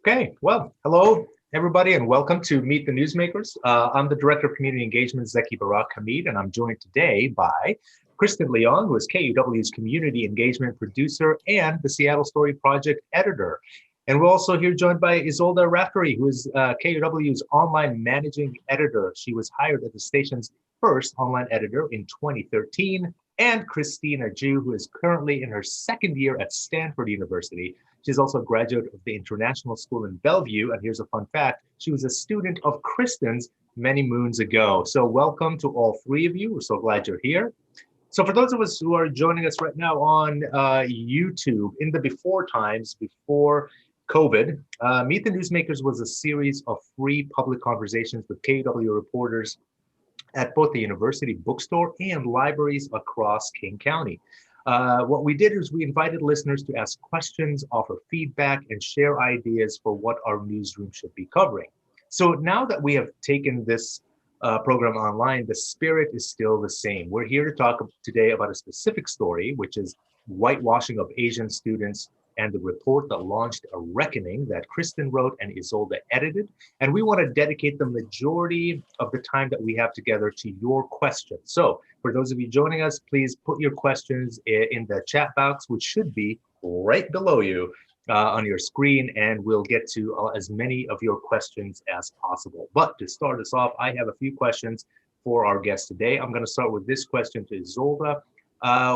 Okay, well, hello, everybody, and welcome to Meet the Newsmakers. I'm the Director of Community Engagement, Zeki Barak Hamid, and I'm joined today by Kristin Leong, who is KUOW's Community Engagement Producer and the Seattle Story Project Editor. And we're also here joined by Isolda Raftery, who is KUOW's Online Managing Editor. She was hired as the station's first online editor in 2013. And Christina Ju, who is currently in her second year at Stanford University. She's also a graduate of the International School in Bellevue. And here's a fun fact. She was a student of Kristin's many moons ago. So welcome to all three of you. We're so glad you're here. So for those of us who are joining us right now on YouTube, in the before times, before COVID, Meet the Newsmakers was a series of free public conversations with KUOW reporters at both the university bookstore and libraries across King County. What we did is we invited listeners to ask questions, offer feedback, and share ideas for what our newsroom should be covering. So now that we have taken this program online, the spirit is still the same. We're here to talk today about a specific story, which is whitewashing of Asian students and the report that launched a reckoning that Kristin wrote and Isolda edited. And we want to dedicate the majority of the time that we have together to your questions. So for those of you joining us, please put your questions in the chat box, which should be right below you on your screen, and we'll get to as many of your questions as possible. But to start us off, I have a few questions for our guest today. I'm going to start with this question to Isolda.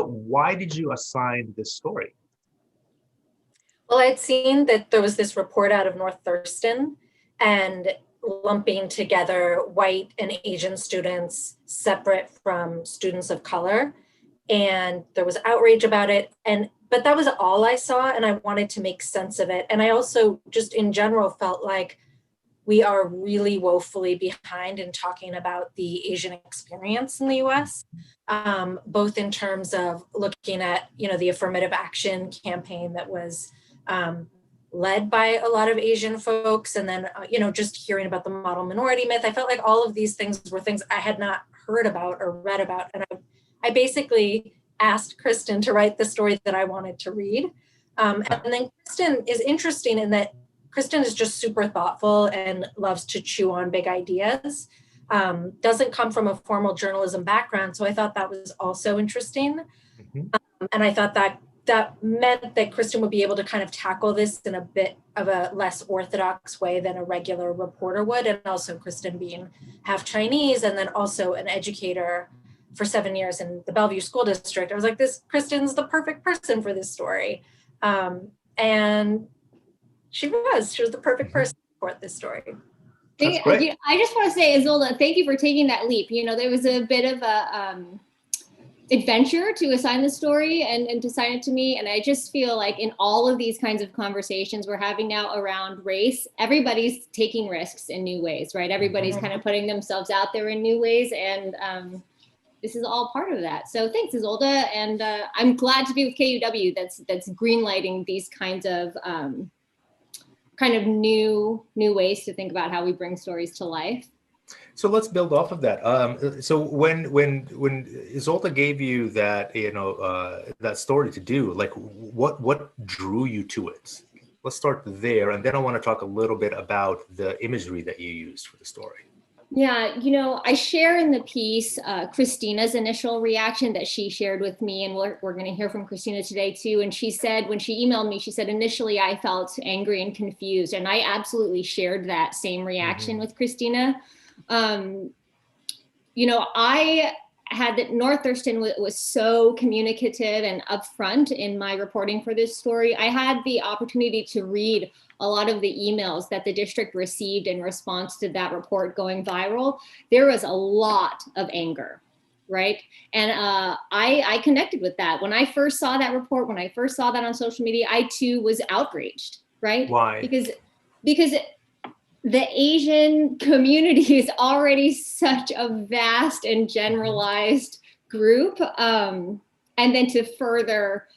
Why did you assign this story? Well, I'd seen that there was this report out of North Thurston and lumping together white and Asian students separate from students of color. And there was outrage about it. But that was all I saw, and I wanted to make sense of it. And I also just in general felt like we are really woefully behind in talking about the Asian experience in the US, both in terms of looking at, the affirmative action campaign that was led by a lot of Asian folks. And then, just hearing about the model minority myth. I felt like all of these things were things I had not heard about or read about. And I basically asked Kristin to write the story that I wanted to read. And then Kristin is interesting in that Kristin is just super thoughtful and loves to chew on big ideas. Doesn't come from a formal journalism background. So I thought that was also interesting. Mm-hmm. And I thought that meant that Kristin would be able to kind of tackle this in a bit of a less orthodox way than a regular reporter would. And also Kristin being half Chinese and then also an educator for 7 years in the Bellevue School District. I was like, Kristin's the perfect person for this story. And she was the perfect person for this story. I just want to say, Isolda, thank you for taking that leap. There was a bit of a adventure to assign the story and to assign it to me. And I just feel like in all of these kinds of conversations we're having now around race, everybody's taking risks in new ways, right? Everybody's kind of putting themselves out there in new ways. And this is all part of that. So thanks, Isolda. And I'm glad to be with KUOW that's greenlighting these kinds of new ways to think about how we bring stories to life. So let's build off of that. So when Isolda gave you that, that story to do, like what drew you to it? Let's start there, and then I want to talk a little bit about the imagery that you used for the story. Yeah, I share in the piece Christina's initial reaction that she shared with me, and we're going to hear from Kristina today too. And she said, when she emailed me, she said, initially I felt angry and confused, and I absolutely shared that same reaction with Kristina. I had that North Thurston was so communicative and upfront in my reporting for this story. I had the opportunity to read a lot of the emails that the district received in response to that report going viral. There was a lot of anger, right? And I connected with that. When I first saw that report, when I first saw that on social media, I too was outraged, right? Why? Because the Asian community is already such a vast and generalized group. And then to further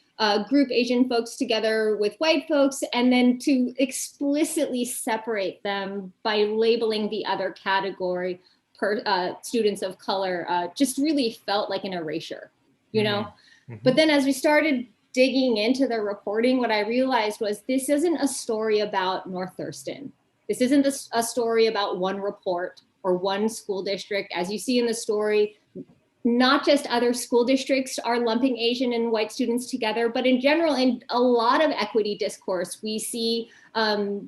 group Asian folks together with white folks, and then to explicitly separate them by labeling the other category, students of color, just really felt like an erasure, But then as we started digging into the reporting, what I realized was this isn't a story about North Thurston. This isn't a story about one report or one school district. As you see in the story, not just other school districts are lumping Asian and white students together, but in general, in a lot of equity discourse, we see a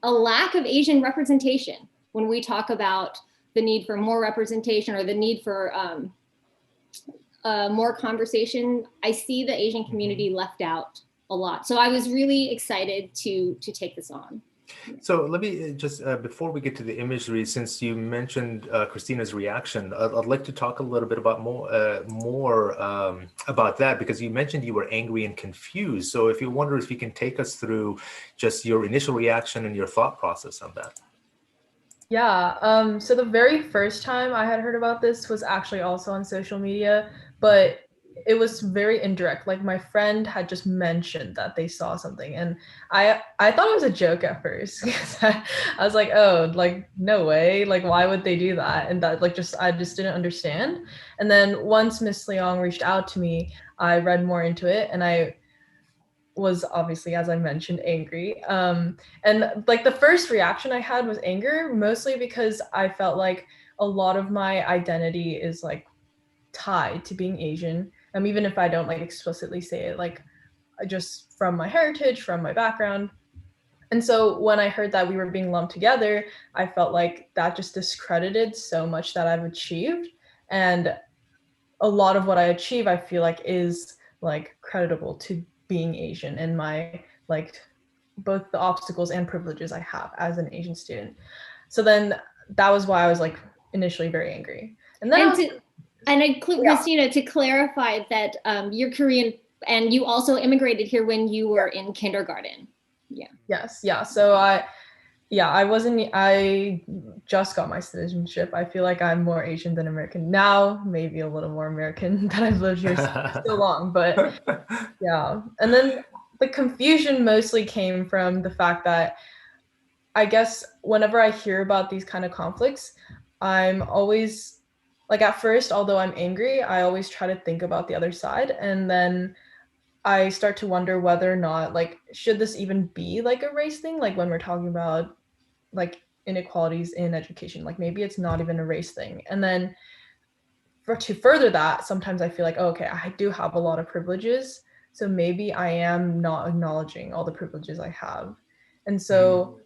lack of Asian representation when we talk about the need for more representation or the need for more conversation. I see the Asian community left out a lot. So I was really excited to take this on. So let me just, before we get to the imagery, since you mentioned Christina's reaction, I'd like to talk a little bit about more about that, because you mentioned you were angry and confused. So if you wonder if you can take us through just your initial reaction and your thought process on that. Yeah, so the very first time I had heard about this was actually also on social media, but it was very indirect. Like my friend had just mentioned that they saw something, and I thought it was a joke at first. I was like, oh, like no way, like why would they do that? And that I just didn't understand. And then once Miss Leong reached out to me, I read more into it, and I was obviously, as I mentioned, angry. And like the first reaction I had was anger, mostly because I felt like a lot of my identity is like tied to being Asian. Even if I don't like explicitly say it, like just from my heritage, from my background. And so when I heard that we were being lumped together, I felt like that just discredited so much that I've achieved. And a lot of what I achieve, I feel like is like creditable to being Asian and my like both the obstacles and privileges I have as an Asian student. So then that was why I was like initially very angry. And then Christina, to clarify that you're Korean and you also immigrated here when you were in kindergarten. Yeah. Yes. Yeah. So I just got my citizenship. I feel like I'm more Asian than American now, maybe a little more American that I've lived here so long, but yeah. And then the confusion mostly came from the fact that I guess whenever I hear about these kind of conflicts, I'm always like, at first, although I'm angry, I always try to think about the other side. And then I start to wonder whether or not, like, should this even be like a race thing? Like when we're talking about like inequalities in education, like maybe it's not even a race thing. And then to further that, sometimes I feel like, oh, okay, I do have a lot of privileges. So maybe I am not acknowledging all the privileges I have. And so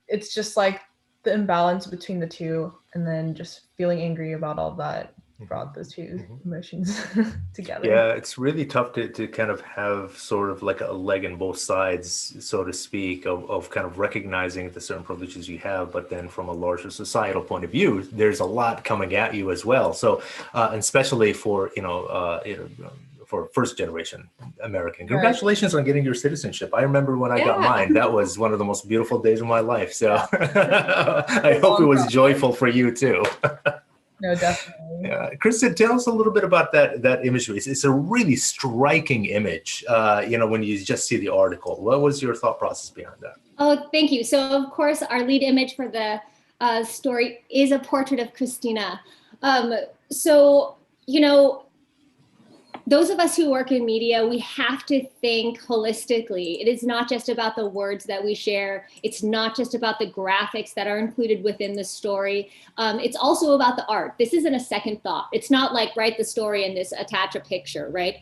it's just like the imbalance between the two, and then just feeling angry about all that brought those two emotions together. Yeah, it's really tough to kind of have sort of like a leg in both sides, so to speak, of kind of recognizing the certain privileges you have, but then from a larger societal point of view, there's a lot coming at you as well. So, and especially for, for first generation American. Congratulations on getting your citizenship. I remember when I got mine, that was one of the most beautiful days of my life. So I hope it was joyful for you too. No, definitely. Kristin, tell us a little bit about that imagery. It's a really striking image, when you just see the article. What was your thought process behind that? Oh, thank you. So of course, our lead image for the story is a portrait of Christina. Those of us who work in media, we have to think holistically. It is not just about the words that we share. It's not just about the graphics that are included within the story. It's also about the art. This isn't a second thought. It's not like write the story and just attach a picture, right?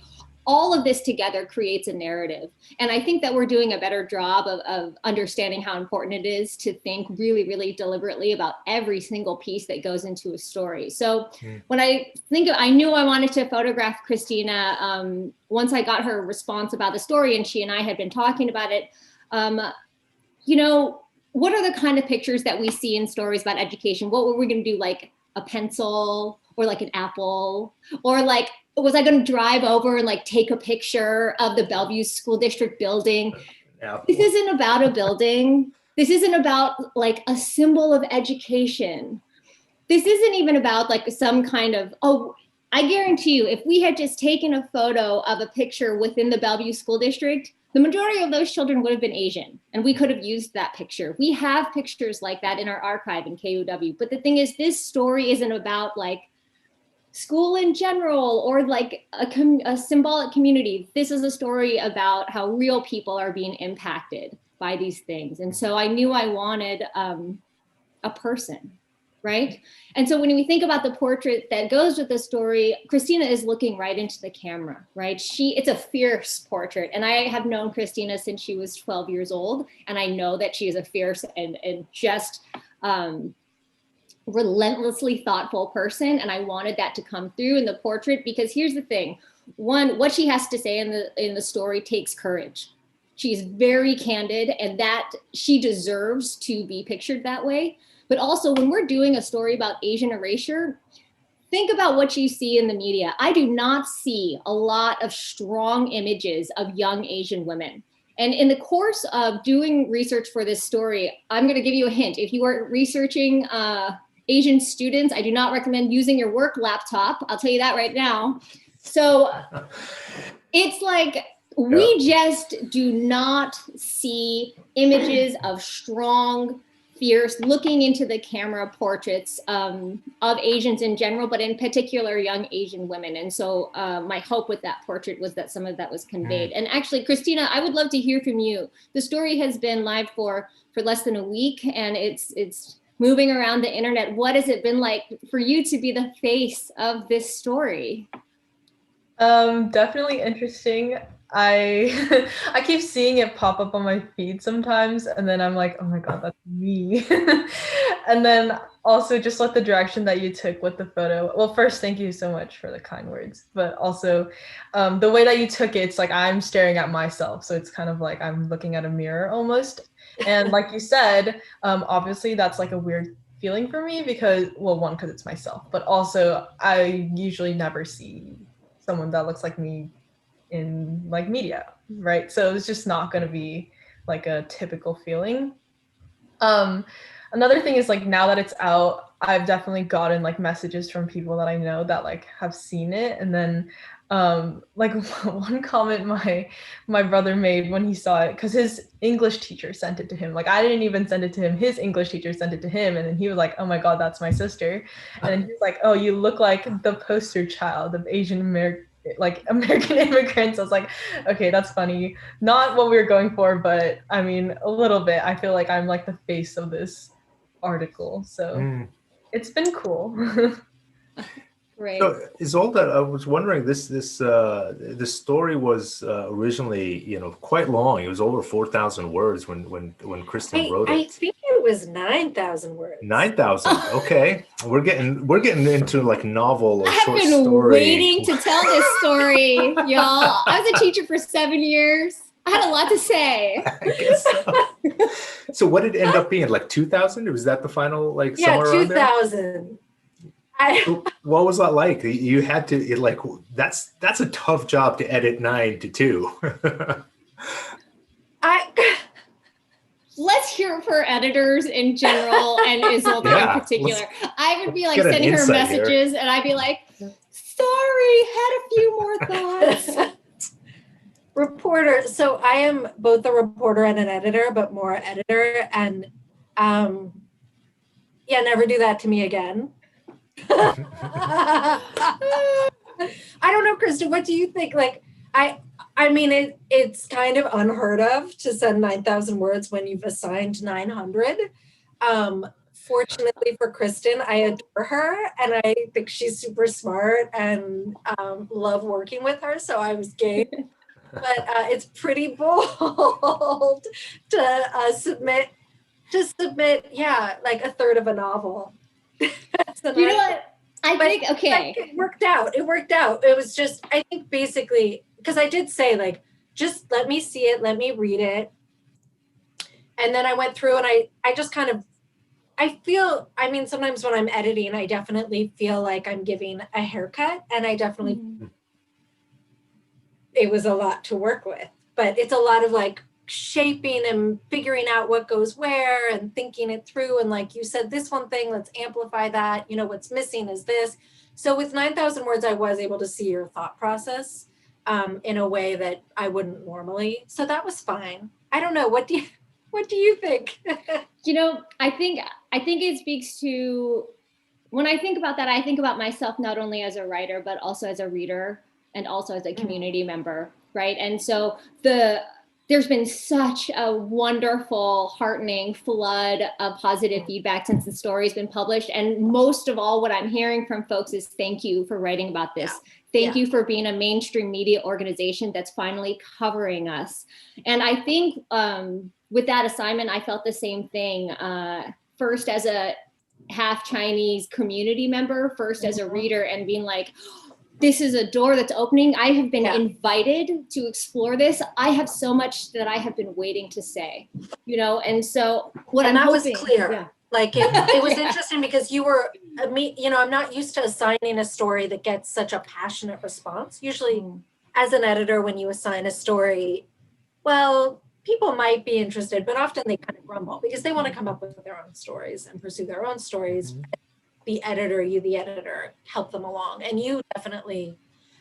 All of this together creates a narrative. And I think that we're doing a better job of understanding how important it is to think really, really deliberately about every single piece that goes into a story. So when I knew I wanted to photograph Christina, once I got her response about the story and she and I had been talking about it, what are the kind of pictures that we see in stories about education? What were we gonna do, like a pencil or like an apple, or like, was I going to drive over and like take a picture of the Bellevue School District building? This isn't about a building. This isn't about like a symbol of education. This isn't even about like some kind of, I guarantee you, if we had just taken a photo of a picture within the Bellevue School District, the majority of those children would have been Asian, and we could have used that picture. We have pictures like that in our archive in KUOW. But the thing is, this story isn't about like school in general, or like a symbolic community. This is a story about how real people are being impacted by these things. And so I knew I wanted a person, right? And so when we think about the portrait that goes with the story, Kristina is looking right into the camera, right? It's a fierce portrait. And I have known Kristina since she was 12 years old. And I know that she is a fierce and just relentlessly thoughtful person. And I wanted that to come through in the portrait, because here's the thing. One, what she has to say in the story takes courage. She's very candid, and that she deserves to be pictured that way. But also, when we're doing a story about Asian erasure, think about what you see in the media. I do not see a lot of strong images of young Asian women. And in the course of doing research for this story, I'm going to give you a hint. If you are researching Asian students, I do not recommend using your work laptop. I'll tell you that right now. So it's like, we just do not see images of strong, fierce, looking into the camera portraits of Asians in general, but in particular young Asian women. And so my hope with that portrait was that some of that was conveyed. And actually, Kristina, I would love to hear from you. The story has been live for less than a week, and it's moving around the internet. What has it been like for you to be the face of this story? Definitely interesting. I keep seeing it pop up on my feed sometimes, and then I'm like, oh my God, that's me. And then also just like the direction that you took with the photo. Well, first, thank you so much for the kind words, but also the way that you took it, it's like I'm staring at myself. So it's kind of like I'm looking at a mirror almost. And like you said, obviously that's like a weird feeling for me because, well, one, because it's myself, but also I usually never see someone that looks like me in like media, right? So it's just not going to be like a typical feeling. Another thing is like now that it's out, I've definitely gotten like messages from people that I know that like have seen it. And then like one comment my brother made when he saw it, because his English teacher sent it to him. Like I didn't even send it to him. His English teacher sent it to him. And then he was like, oh my God, that's my sister. And then he's like, oh, you look like the poster child of Asian American immigrants. I was like, okay, that's funny. Not what we were going for, but I mean, a little bit. I feel like I'm like the face of this article. So it's been cool. Right. So Isolde, I was wondering, this story was originally, quite long. It was over 4,000 words when Kristin wrote it. I think it was 9,000 words. 9,000. Okay, we're getting into like novel or short story. I've been waiting to tell this story, y'all. I was a teacher for 7 years. I had a lot to say. I guess so. So what did it end up being? Like 2,000? Was that the final like somewhere around there? 2,000. What was that like? You had to that's a tough job to edit 9 to 2. Let's hear it for editors in general and Isolde in particular. I would be like sending her messages and I'd be like, sorry, had a few more thoughts. Reporter. So I am both a reporter and an editor, but more editor. And never do that to me again. I don't know, Kristin, what do you think? Like, I mean, it's kind of unheard of to send 9,000 words when you've assigned 900. Fortunately for Kristin, I adore her and I think she's super smart and love working with her. So I was game. But it's pretty bold to submit, like a third of a novel. You know what? I think, okay. It worked out. It was just, I think basically, because I did say like, just let me see it, let me read it. And then I went through and I just kind of, I mean, sometimes when I'm editing, I definitely feel like I'm giving a haircut and I definitely, it was a lot to work with, but it's a lot of like shaping and figuring out what goes where and thinking it through. And like you said, this one thing, let's amplify that. What's missing is this. So with 9,000 words, I was able to see your thought process in a way that I wouldn't normally. So that was fine. I don't know. What do you think? I think it speaks to when I think about that, I think about myself not only as a writer, but also as a reader and also as a community member, right? And so there's been such a wonderful, heartening flood of positive feedback since the story's been published. And most of all, what I'm hearing from folks is thank you for writing about this. Thank you for being a mainstream media organization that's finally covering us. And I think with that assignment, I felt the same thing. First as a half Chinese community member, first as a reader, and being like, this is a door that's opening. I have been invited to explore this. I have so much that I have been waiting to say, you know? And so what I'm hoping- was clear. Like it was interesting because you were, you know, I'm not used to assigning a story that gets such a passionate response. Usually as an editor, when you assign a story, well, people might be interested, but often they kind of grumble because they want to come up with their own stories and pursue their own stories. The editor, help them along. And you definitely,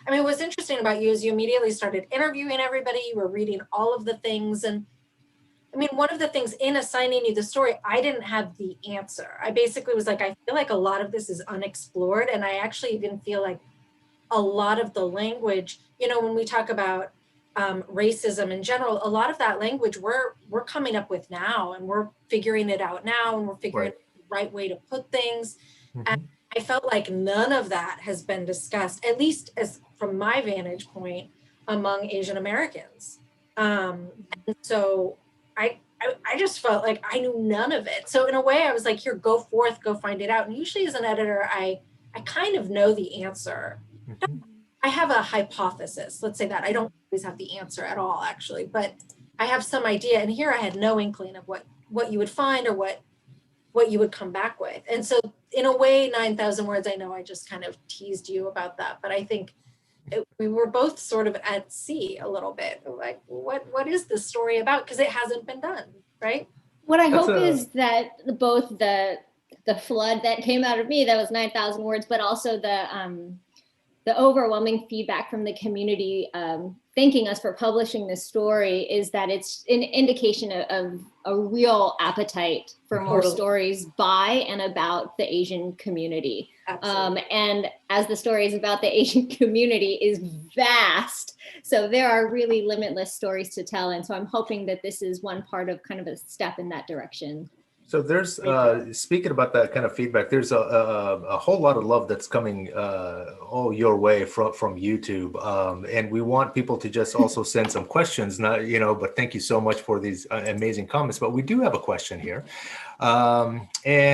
I mean, what's interesting about you is you immediately started interviewing everybody. You were reading all of the things. And I mean, one of the things in assigning you the story, I didn't have the answer. I basically was like, I feel like a lot of this is unexplored. And I actually even feel like a lot of the language, you know, when we talk about racism in general, a lot of that language we're coming up with now, and we're figuring it out now, and we're figuring out the right way to put things. And I felt like none of that has been discussed, at least as from my vantage point, among Asian Americans. And so I just felt like I knew none of it. So in a way I was like, here, go forth, go find it out. And usually as an editor, I kind of know the answer. I have a hypothesis, let's say that. I don't always have the answer at all, actually, but I have some idea. And here I had no inkling of what you would find or what you would come back with. And so in a way, 9,000 words, I know I just kind of teased you about that, but I think we were both sort of at sea a little bit, like, what is this story about? Because it hasn't been done, right? What I hope is that both the flood that came out of me, that was 9,000 words, but also the overwhelming feedback from the community thanking us for publishing this story is that it's an indication of a real appetite for more stories by and about the Asian community. And as the stories about the Asian community is vast, so there are really limitless stories to tell. And so I'm hoping that this is one part of kind of a step in that direction. So there's, speaking about that kind of feedback, there's a whole lot of love that's coming all your way from YouTube. And we want people to just also send some questions, not, you know, but thank you so much for these amazing comments. But we do have a question here. And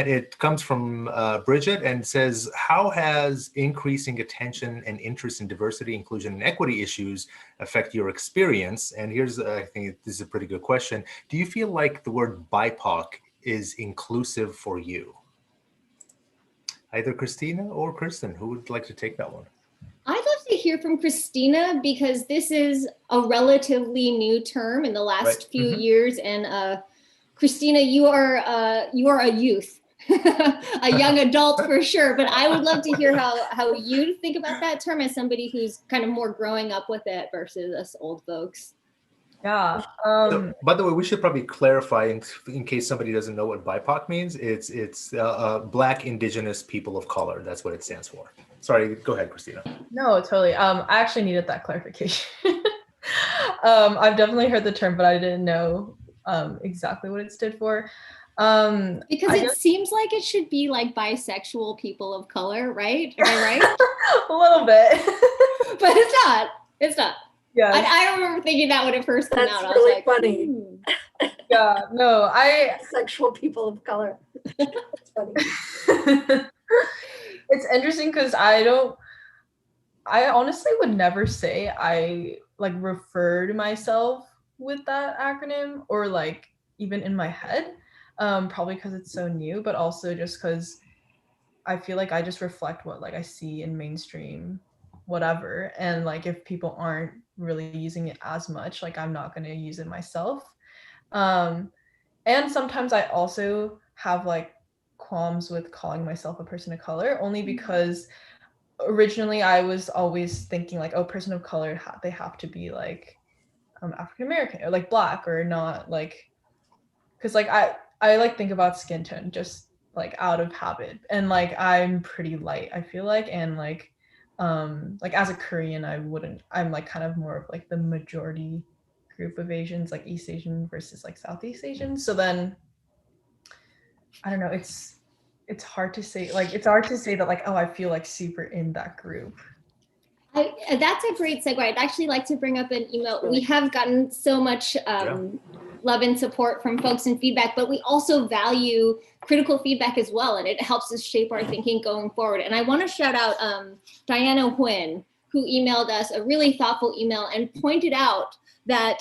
it comes from Bridget and says, how has increasing attention and interest in diversity, inclusion, and equity issues affect your experience? And here's, I think this is a pretty good question. Do you feel like the word BIPOC is inclusive for you? Either Christina or Kristin, who would like to take that one? I'd love to hear from Christina, because this is a relatively new term in the last few years. And Christina, you are a youth, a young adult for sure, but I would love to hear how you think about that term as somebody who's kind of more growing up with it versus us old folks. Yeah. So, by the way, we should probably clarify in case somebody doesn't know what BIPOC means. It's Black Indigenous People of Color. That's what it stands for. Sorry, go ahead, Christina. No, totally. I actually needed that clarification. I've definitely heard the term, but I didn't know exactly what it stood for. Because it seems like it should be like bisexual people of color, right? Am I right? A little bit. But it's not. It's not. Yeah. I remember thinking that when it first came out. That's really I was like, funny. Yeah, no, Sexual people of color. That's funny. It's interesting because I honestly would never say I like refer to myself with that acronym, or like even in my head, probably because it's so new, but also just because I feel like I just reflect what like I see in mainstream whatever, and like if people aren't really using it as much, like I'm not going to use it myself. And sometimes I also have like qualms with calling myself a person of color, only because originally I was always thinking like, oh, person of color, they have to be like African American or like Black, or not like, because like I like think about skin tone just like out of habit, and like I'm pretty light, I feel like, and like as a Korean, I'm like kind of more of like the majority group of Asians, like East Asian versus like Southeast Asian. So then I don't know, it's hard to say, like it's hard to say that like, oh, I feel like super in that group. That's a great segue. I'd actually like to bring up an email. We have gotten so much love and support from folks and feedback, but we also value critical feedback as well, and it helps us shape our thinking going forward. And I want to shout out Diana Huynh, who emailed us a really thoughtful email and pointed out that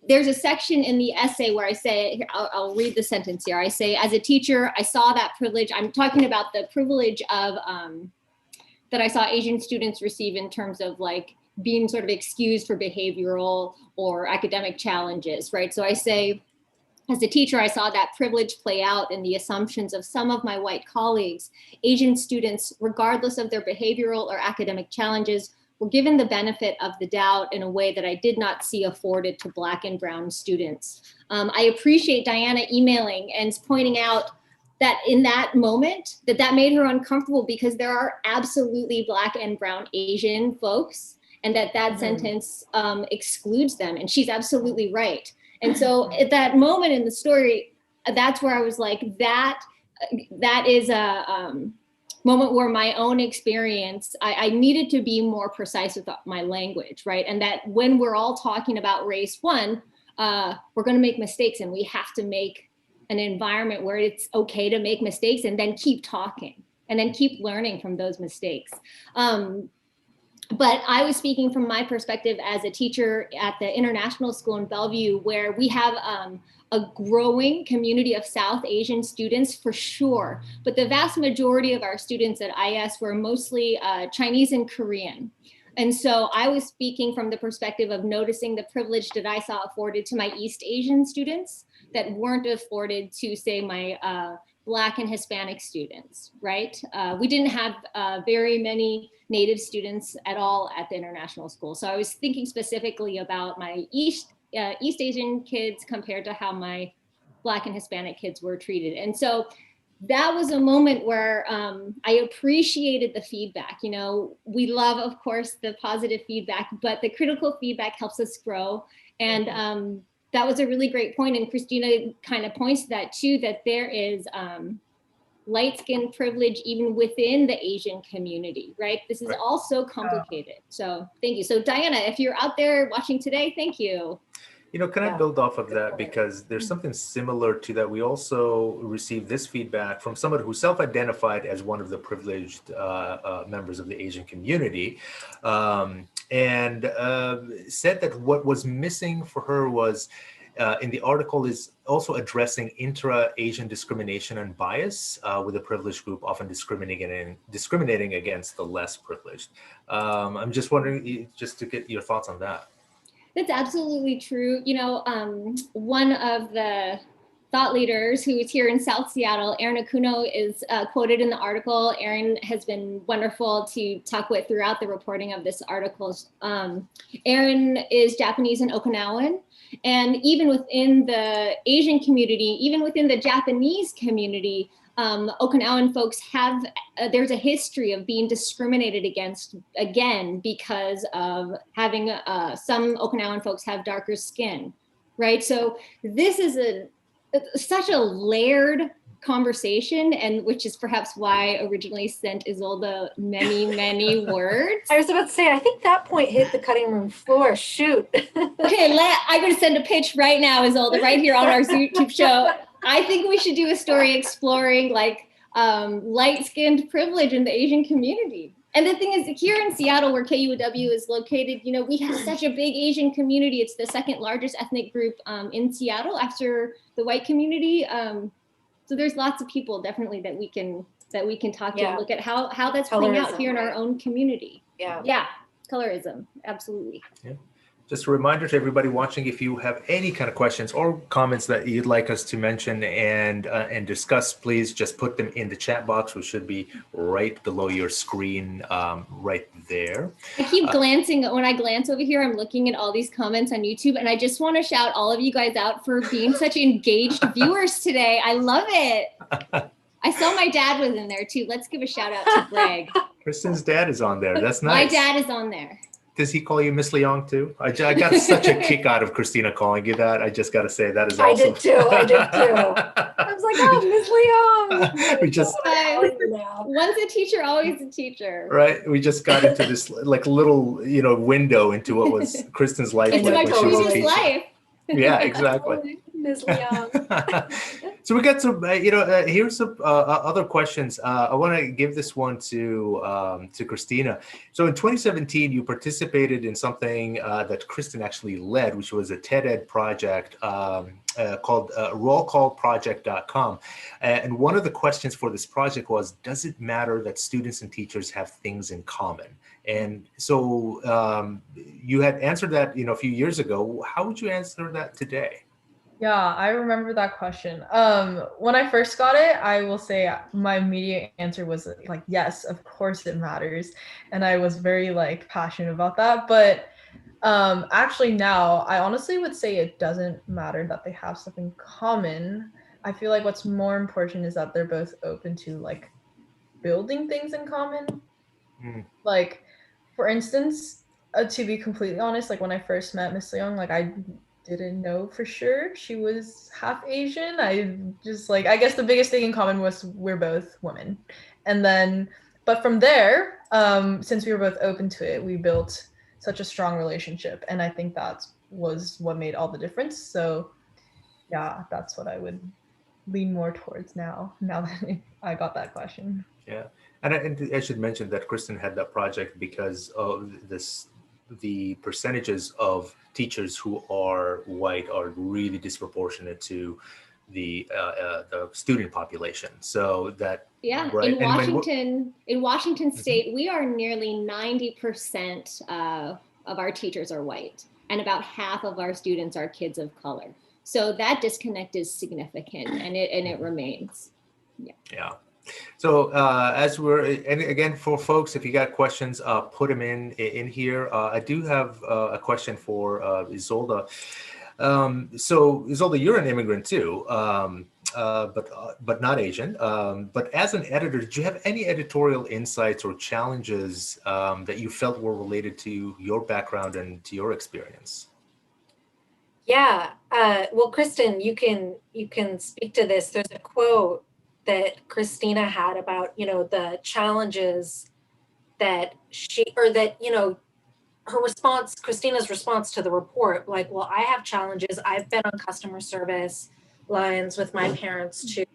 there's a section in the essay where I say, I'll read the sentence here. I say, as a teacher, I saw that privilege. I'm talking about the privilege of that I saw Asian students receive in terms of like being sort of excused for behavioral or academic challenges, right? So I say, as a teacher, I saw that privilege play out in the assumptions of some of my white colleagues. Asian students, regardless of their behavioral or academic challenges, were given the benefit of the doubt in a way that I did not see afforded to Black and Brown students. I appreciate Diana emailing and pointing out that in that moment, that made her uncomfortable because there are absolutely Black and Brown Asian folks, and that sentence excludes them, and she's absolutely right. And so at that moment in the story, that's where I was like, that is a moment where my own experience, I needed to be more precise with my language, right? And that when we're all talking about race, one, we're gonna make mistakes, and we have to make an environment where it's okay to make mistakes and then keep talking and then keep learning from those mistakes. But I was speaking from my perspective as a teacher at the international school in Bellevue, where we have a growing community of South Asian students for sure. But the vast majority of our students at IS were mostly Chinese and Korean. And so I was speaking from the perspective of noticing the privilege that I saw afforded to my East Asian students that weren't afforded to, say, my Black and Hispanic students, right? We didn't have very many Native students at all at the international school. So I was thinking specifically about my East Asian kids compared to how my Black and Hispanic kids were treated. And so that was a moment where I appreciated the feedback. You know, we love, of course, the positive feedback, but the critical feedback helps us grow. And that was a really great point. And Christina kind of points to that too, that there is light-skinned privilege even within the Asian community, right? This is all so complicated. So thank you. So Diana, if you're out there watching today, thank you. You know, can I build off of that? Because there's something similar to that. We also received this feedback from someone who self-identified as one of the privileged members of the Asian community, and said that what was missing for her was, in the article, is also addressing intra-Asian discrimination and bias, with the privileged group often discriminating against the less privileged. I'm just wondering, just to get your thoughts on that. That's absolutely true. You know, one of the thought leaders who is here in South Seattle, Erin Akuno, is quoted in the article. Erin has been wonderful to talk with throughout the reporting of this article. Erin is Japanese and Okinawan, and even within the Asian community, even within the Japanese community, Okinawan folks have, there's a history of being discriminated against, again, because of having, some Okinawan folks have darker skin, right? So this is such a layered conversation, and which is perhaps why I originally sent Isolde many, many words. I was about to say, I think that point hit the cutting room floor. Shoot. Okay, I'm going to send a pitch right now, Isolde, right here on our YouTube show. I think we should do a story exploring like light-skinned privilege in the Asian community. And the thing is, here in Seattle, where KUOW is located, you know, we have such a big Asian community. It's the second largest ethnic group in Seattle after the white community. So there's lots of people definitely that we can talk to and look at how that's playing out here in our own community. Yeah, colorism, absolutely. Yeah. Just a reminder to everybody watching, if you have any kind of questions or comments that you'd like us to mention and discuss, please just put them in the chat box, which should be right below your screen, right there. I keep glancing. When I glance over here, I'm looking at all these comments on YouTube, and I just want to shout all of you guys out for being such engaged viewers today. I love it. I saw my dad was in there too. Let's give a shout out to Greg. Kristin's dad is on there. That's My nice. dad is on there. Does he call you Miss Leong too? I got such a kick out of Kristina calling you that. I just got to say that is awesome. I did too. I was like, oh, Miss Leong. We just Once a teacher, always a teacher. right. We just got into this like little window into what was Kristin's life. Into like my when she was previous teaching. life. Yeah, exactly. Miss Leong. So we got some, here's some other questions. I want to give this one to Kristina. So in 2017, you participated in something that Kristin actually led, which was a TED-Ed project called rollcallproject.com. And one of the questions for this project was, does it matter that students and teachers have things in common? And so you had answered that, a few years ago. How would you answer that today? Yeah, I remember that question. When I first got it, I will say my immediate answer was like, yes, of course it matters. And I was very passionate about that. But actually now, I honestly would say it doesn't matter that they have stuff in common. I feel like what's more important is that they're both open to building things in common. Like, for instance, to be completely honest, when I first met Miss Leong, I didn't know for sure she was half Asian. I just I guess the biggest thing in common was we're both women. And then, but from there, since we were both open to it, we built such a strong relationship. And I think that was what made all the difference. So yeah, that's what I would lean more towards now that I got that question. Yeah. And I should mention that Kristin had that project because of the percentages of teachers who are white are really disproportionate to the student population. So that right. In Washington State, we are nearly 90% of our teachers are white, and about half of our students are kids of color. So that disconnect is significant, and it remains. Yeah. So and again, for folks, if you got questions, put them in here. I do have a question for Isolde. So Isolde, you're an immigrant too, but not Asian. But as an editor, did you have any editorial insights or challenges that you felt were related to your background and to your experience? Yeah. Well, Kristin, you can speak to this. There's a quote that Kristina had about, the challenges that her response, Kristina's response to the report, well, I have challenges. I've been on customer service lines with my parents too.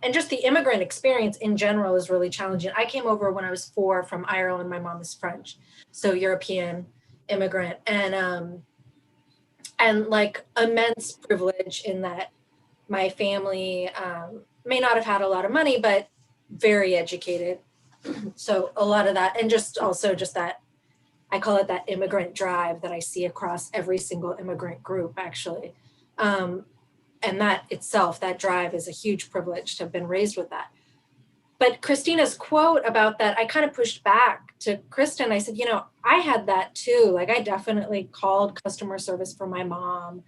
And just the immigrant experience in general is really challenging. I came over when I was 4 from Ireland. My mom is French, so European immigrant. And immense privilege in that my family, may not have had a lot of money, but very educated. So a lot of that, and just that, I call it that immigrant drive that I see across every single immigrant group, actually. And that itself, that drive is a huge privilege to have been raised with that. But Kristina's quote about that, I kind of pushed back to Kristin. I said, I had that too. I definitely called customer service for my mom.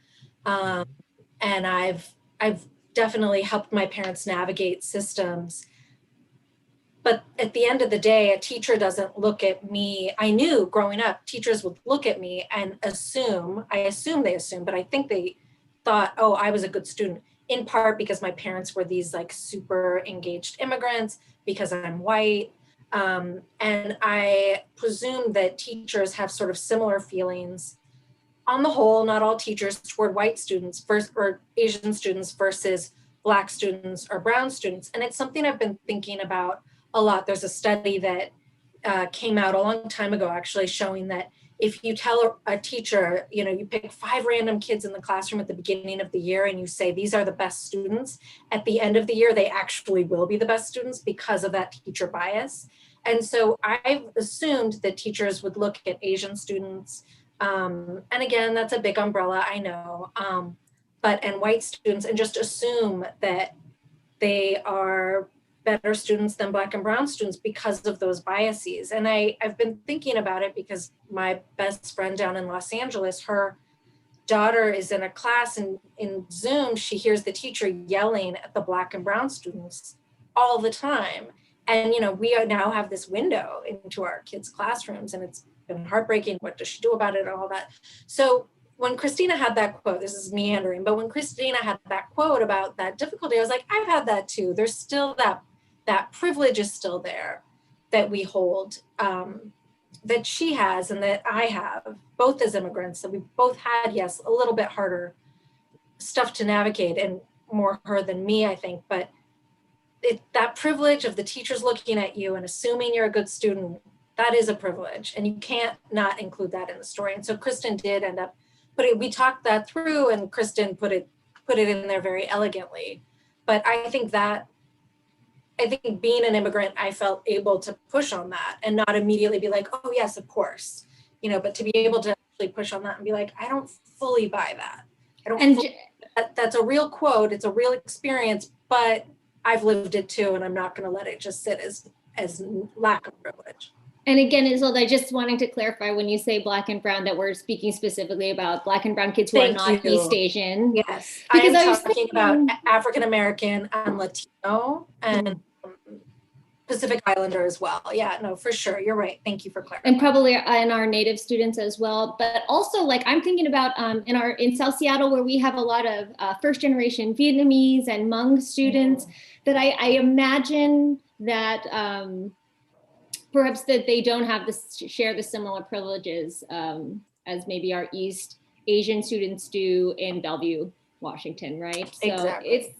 And I've definitely helped my parents navigate systems. But at the end of the day, a teacher doesn't look at me. I knew growing up, teachers would look at me and assume, but I think they thought, oh, I was a good student, in part because my parents were these super engaged immigrants, because I'm white. And I presume that teachers have sort of similar feelings on the whole, not all teachers, toward white students or Asian students versus Black students or brown students. And it's something I've been thinking about a lot. There's a study that came out a long time ago, actually, showing that if you tell a teacher, you pick 5 random kids in the classroom at the beginning of the year and you say, these are the best students, at the end of the year, they actually will be the best students because of that teacher bias. And so I've assumed that teachers would look at Asian students, and again, that's a big umbrella, I know, and white students, and just assume that they are better students than Black and brown students because of those biases. And I've been thinking about it because my best friend down in Los Angeles, her daughter is in a class, and in Zoom, she hears the teacher yelling at the Black and brown students all the time. And, we now have this window into our kids' classrooms, and it's been heartbreaking. What does she do about it and all that? So when Christina had that quote, this is meandering, but when Christina had that quote about that difficulty, I was like, I've had that too. There's still that privilege is still there that we hold, that she has and that I have, both as immigrants, that we both had, yes, a little bit harder stuff to navigate, and more her than me, I think, but that privilege of the teachers looking at you and assuming you're a good student, that is a privilege, and you can't not include that in the story. And so Kristin did end up we talked that through, and Kristin put it in there very elegantly. But I think being an immigrant, I felt able to push on that and not immediately be like, oh yes, of course, but to be able to actually push on that and be like, I don't fully buy that. That's a real quote. It's a real experience, but I've lived it too, and I'm not going to let it just sit as lack of privilege. And again, Isolde, just wanting to clarify, when you say Black and Brown, that we're speaking specifically about Black and Brown kids who are not East Asian. Yes, because I was talking about African American and Latino and Pacific Islander as well. Yeah, no, for sure. You're right. Thank you for clarifying. And probably in our Native students as well. But also, like, I'm thinking about in South Seattle, where we have a lot of first generation Vietnamese and Hmong students, that I imagine that perhaps that they don't have share the similar privileges as maybe our East Asian students do in Bellevue, Washington, right? So exactly. it's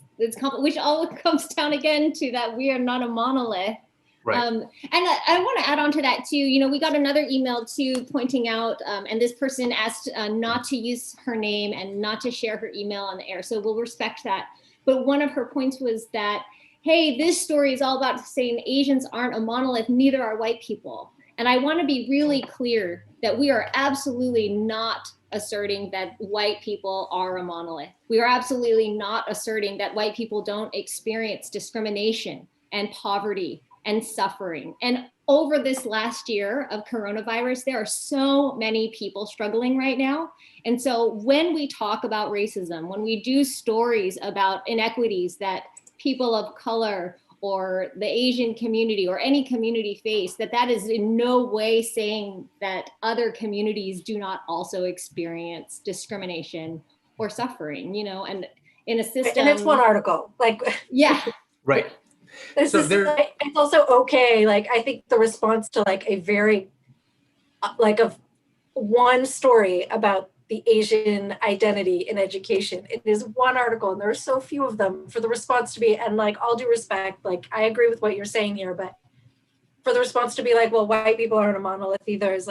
which all comes down again to that we are not a monolith. Right. And I want to add on to that too. We got another email too pointing out, and this person asked not to use her name and not to share her email on the air. So we'll respect that. But one of her points was that, hey, this story is all about saying Asians aren't a monolith, neither are white people. And I want to be really clear that we are absolutely not asserting that white people are a monolith. We are absolutely not asserting that white people don't experience discrimination and poverty and suffering. And over this last year of coronavirus, there are so many people struggling right now. And so when we talk about racism, when we do stories about inequities that people of color or the Asian community or any community face, that is in no way saying that other communities do not also experience discrimination or suffering, and in a system. And it's one article, yeah. Right. It's also okay. I think the response to a very, of one story about the Asian identity in education. It is one article, and there are so few of them, for the response to be, and all due respect, I agree with what you're saying here, but for the response to be well, white people aren't a monolith either, is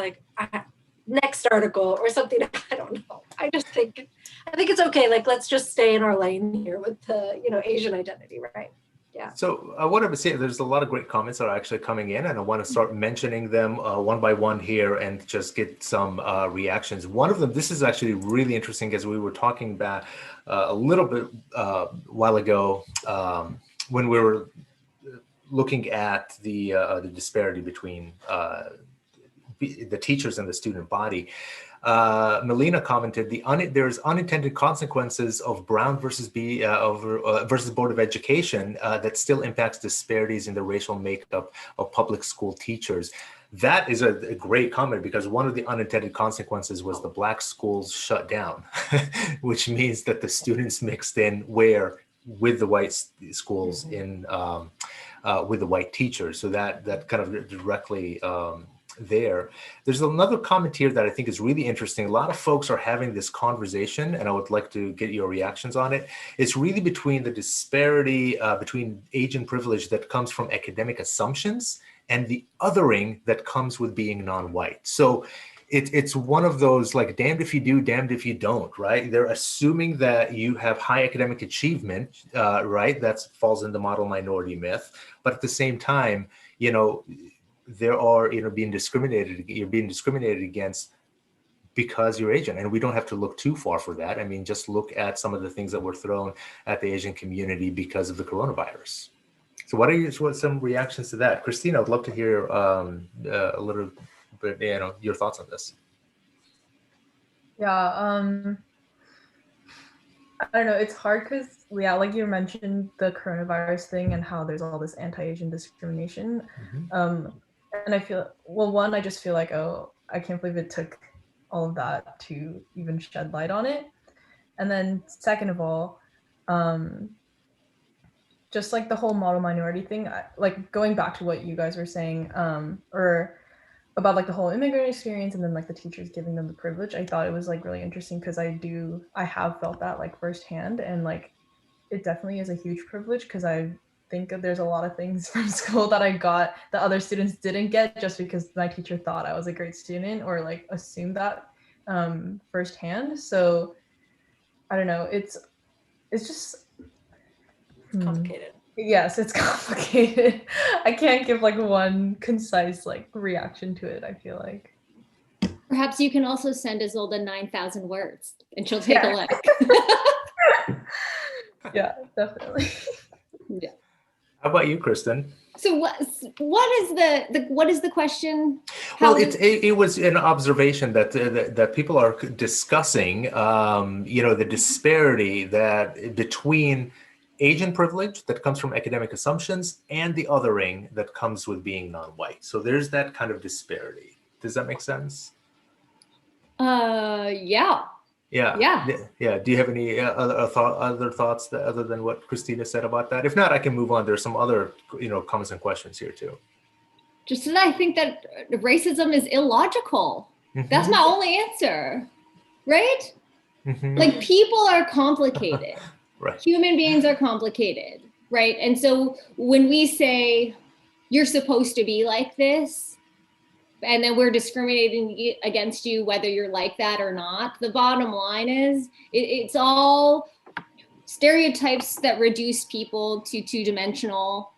next article or something. I don't know. I think it's okay. Let's just stay in our lane here with the, Asian identity, right? Yeah. So I wanted to say there's a lot of great comments that are actually coming in, and I want to start mentioning them one by one here and just get some reactions. One of them, this is actually really interesting, as we were talking about a little bit while ago when we were looking at the disparity between the teachers and the student body. Melina commented, there's unintended consequences of Brown versus versus Board of Education that still impacts disparities in the racial makeup of public school teachers. That is a great comment, because one of the unintended consequences was the Black schools shut down, which means that the students mixed in with the white schools in with the white teachers. So that kind of directly There's another comment here that I think is really interesting. A lot of folks are having this conversation, and I would like to get your reactions on it. It's really between the disparity between age and privilege that comes from academic assumptions and the othering that comes with being non-white. So it's one of those damned if you do, damned if you don't, right? They're assuming that you have high academic achievement, right? That falls in the model minority myth. But at the same time, there are, you're being discriminated against because you're Asian. And we don't have to look too far for that. I mean, just look at some of the things that were thrown at the Asian community because of the coronavirus. So what are some reactions to that? Christina, I'd love to hear a little bit, your thoughts on this. Yeah, I don't know, it's hard because, yeah, like you mentioned the coronavirus thing and how there's all this anti-Asian discrimination. And I feel, well, one, I just feel like, oh, I can't believe it took all of that to even shed light on it. And then second of all, just like the whole model minority thing, like going back to what you guys were saying, or about like the whole immigrant experience and then like the teachers giving them the privilege, I thought it was like really interesting because I have felt that like firsthand, and like it definitely is a huge privilege because I think that there's a lot of things from school that I got that other students didn't get just because my teacher thought I was a great student or like assumed that firsthand. So I don't know, it's just Complicated. Yes, it's complicated. I can't give like one concise like reaction to it, I feel like. Perhaps you can also send Isolde 9,000 words and she'll take a look. Yeah, definitely. Yeah. How about you, Kristin? So what is the question? Well, it was an observation that that people are discussing, the disparity that between Asian privilege that comes from academic assumptions and the othering that comes with being non-white. So there's that kind of disparity. Does that make sense? Yeah. Do you have any other thoughts other than what Christina said about that? If not, I can move on. There's some other comments and questions here too. Just that I think that racism is illogical. That's my only answer, right? Like people are complicated. Right. Human beings are complicated, right? And so when we say you're supposed to be like this, and then we're discriminating against you whether you're like that or not, the bottom line is it's all stereotypes that reduce people to two-dimensional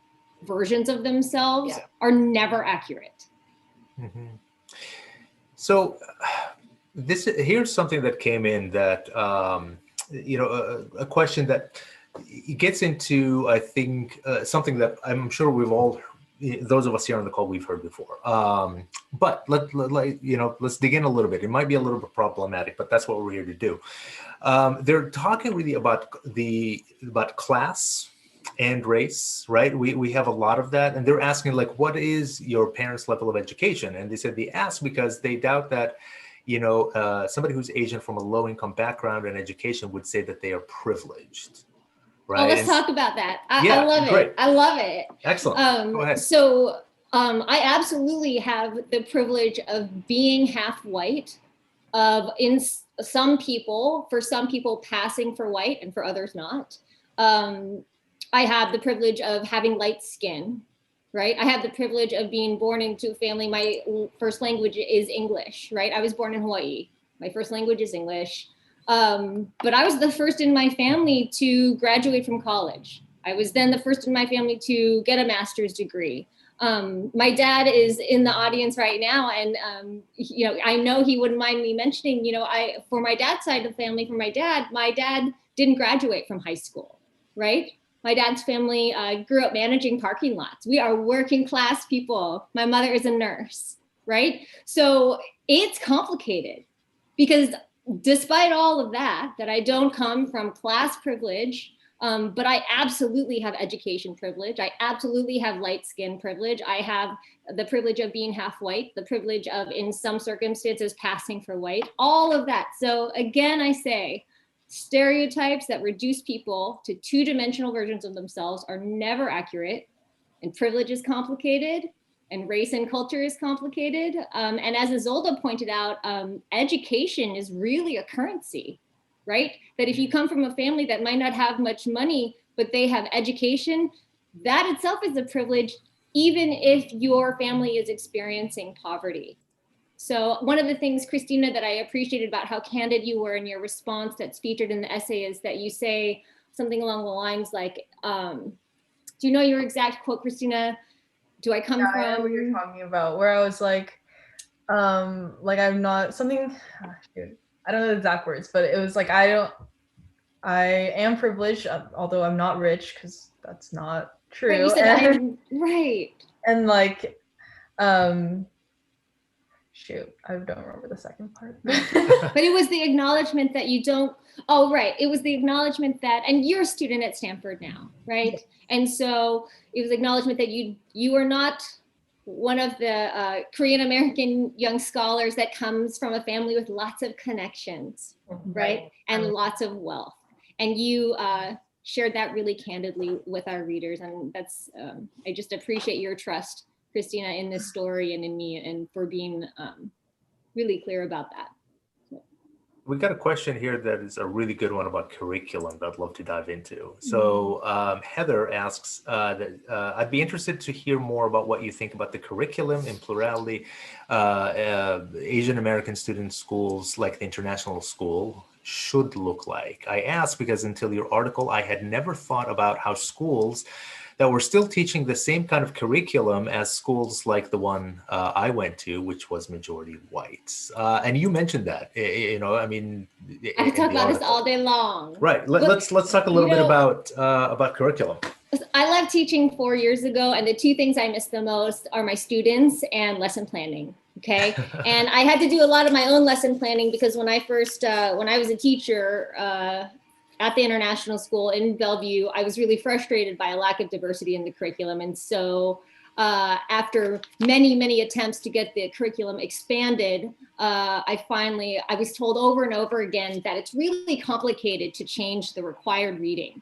versions of themselves are never accurate. So here's something that came in that a question that gets into, I think, something that I'm sure we've all, those of us here on the call, we've heard before. But let's dig in a little bit. It might be a little bit problematic, but that's what we're here to do. They're talking really about class and race, right? We have a lot of that, and they're asking like, what is your parents' level of education? And they said they ask because they doubt that somebody who's Asian from a low-income background and education would say that they are privileged, right? Oh, let's talk about that. I love it. I love it. Excellent. Go ahead. So I absolutely have the privilege of being half white, for some people passing for white and for others not. I have the privilege of having light skin. Right? I have the privilege of being born into a family. My first language is English, right? I was born in Hawaii. My first language is English. But I was the first in my family to graduate from college. I was then the first in my family to get a master's degree. My dad is in the audience right now. And, I know he wouldn't mind me mentioning, for my dad's side of the family, my dad didn't graduate from high school, right? My dad's family grew up managing parking lots. We are working class people. My mother is a nurse, right? So it's complicated because despite all of that I don't come from class privilege, but I absolutely have education privilege. I absolutely have light skin privilege. I have the privilege of being half white, the privilege of, in some circumstances, passing for white, all of that. So again, I say, stereotypes that reduce people to two-dimensional versions of themselves are never accurate, and privilege is complicated, and race and culture is complicated. And as Isolde pointed out, education is really a currency, right? That if you come from a family that might not have much money, but they have education, that itself is a privilege, even if your family is experiencing poverty. So one of the things, Christina, that I appreciated about how candid you were in your response that's featured in the essay is that you say something along the lines like, do you know your exact quote, Christina? Do I come from? I know what you're talking about, where I was like I'm not something, I don't know the exact words, but it was like, I am privileged, although I'm not rich, because that's not true. Right, you said right. And like, Shoot, I don't remember the second part. But it was the acknowledgement that you don't, oh, right. It was the acknowledgement that, and you're a student at Stanford now, right? And so it was acknowledgement that you are not one of the Korean American young scholars that comes from a family with lots of connections, right? And lots of wealth. And you shared that really candidly with our readers. And that's, I just appreciate your trust, Christina, in this story and in me, and for being really clear about that. We got a question here that is a really good one about curriculum that I'd love to dive into. So Heather asks that I'd be interested to hear more about what you think about the curriculum in plurality, Asian American student schools like the international school should look like. I ask because until your article, I had never thought about how schools that were still teaching the same kind of curriculum as schools like the one I went to, which was majority white. And you mentioned that, you know, I mean, I could talk about this all day long. Right. Let's talk a little bit about curriculum. I left teaching 4 years ago, and the two things I miss the most are my students and lesson planning. Okay. And I had to do a lot of my own lesson planning because when I first, when I was a teacher at the international school in Bellevue, I was really frustrated by a lack of diversity in the curriculum. And so after many attempts to get the curriculum expanded, I was told over and over again that it's really complicated to change the required reading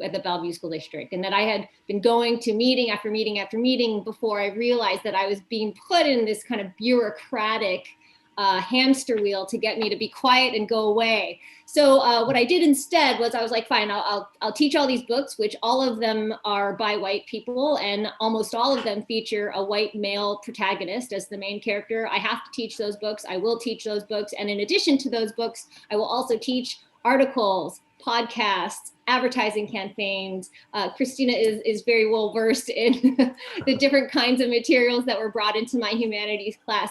at the Bellevue School District, and that I had been going to meeting after meeting after meeting before I realized that I was being put in this kind of bureaucratic hamster wheel to get me to be quiet and go away. So what I did instead was I was like, fine, I'll teach all these books, which all of them are by white people, and almost all of them feature a white male protagonist as the main character. I have to teach those books. I will teach those books. And in addition to those books, I will also teach articles, podcasts, advertising campaigns. Christina is very well versed in the different kinds of materials that were brought into my humanities class